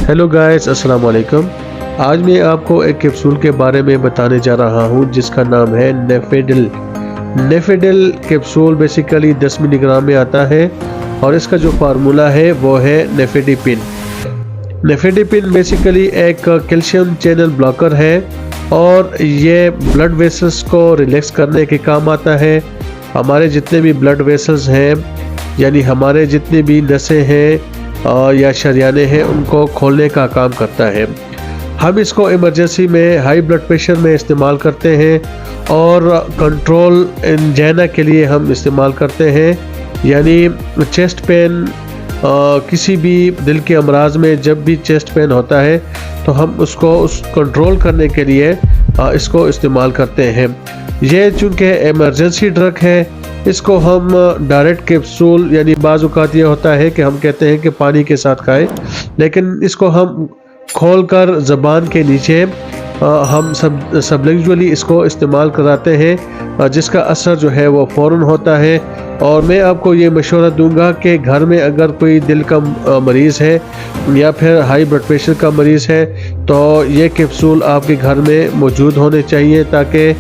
Hello guys, अस्सलाम वालेकुम। आज मैं आपको एक कैप्सूल के बारे में बताने जा रहा हूँ जिसका नाम है नेफेडिल। नेफेडिल कैप्सूल बेसिकली 10 मिलीग्राम में आता है और इसका जो फार्मूला है वो है नेफेडिपिन। नेफेडिपिन बेसिकली एक कैल्शियम चैनल ब्लॉकर है और ये ब्लड वेसल्स को रिलैक्स करने के काम आता है। हमारे जितने भी ब्लड वेसल्स हैं, यानी हमारे जितनी भी नसें हैं या शरियाने हैं, उनको खोलने का काम करता है। हम इसको इमरजेंसी में हाई ब्लड प्रेशर में इस्तेमाल करते हैं और कंट्रोल एंजाइना के लिए हम इस्तेमाल करते हैं, यानी चेस्ट पेन, किसी भी दिल के अमराज में जब भी चेस्ट पेन होता है तो हम उसको कंट्रोल करने के लिए इसको इस्तेमाल करते हैं। ये चूँकि इमरजेंसी ड्रग है, इसको हम डायरेक्ट कैप्सूल, यानी बाज़ औक़ात ये होता है कि हम कहते हैं कि पानी के साथ खाएं, लेकिन इसको हम खोलकर ज़बान के नीचे हम सबलिंगुअली इसको इस्तेमाल कराते हैं, जिसका असर जो है वो फ़ौरन होता है। और मैं आपको ये मशवरा दूंगा कि घर में अगर कोई दिल का मरीज़ है या फिर हाई ब्लड प्रेशर का मरीज़ है तो ये कैप्सूल आपके घर में मौजूद होने चाहिए, ताकि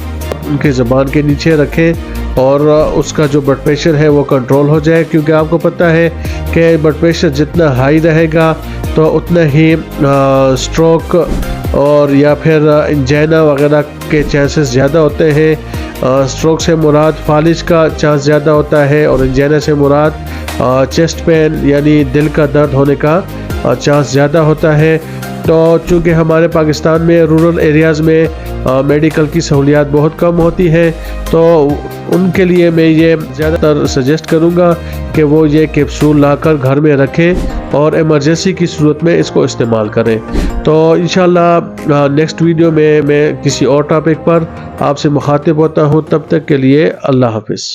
उनके ज़बान के नीचे रखें और उसका जो ब्लड प्रेशर है वो कंट्रोल हो जाए। क्योंकि आपको पता है कि ब्लड प्रेशर जितना हाई रहेगा तो उतना ही स्ट्रोक और या फिर एंजाइना वगैरह के चांसेस ज़्यादा होते हैं। स्ट्रोक से मुराद फालिज का चांस ज़्यादा होता है और एंजाइना से मुराद चेस्ट पेन यानी दिल का दर्द होने का चांस ज़्यादा होता है। तो चूँकि हमारे पाकिस्तान में रूरल एरियाज़ में मेडिकल की सहूलियात बहुत कम होती है, तो उनके लिए मैं ये ज़्यादातर सजेस्ट करूँगा कि वो ये कैप्सूल लाकर घर में रखें और इमरजेंसी की सूरत में इसको इस्तेमाल करें। तो इंशाल्लाह नेक्स्ट वीडियो में मैं किसी और टॉपिक पर आपसे मुखातिब होता हूँ। तब तक के लिए अल्लाह हाफ़िज़।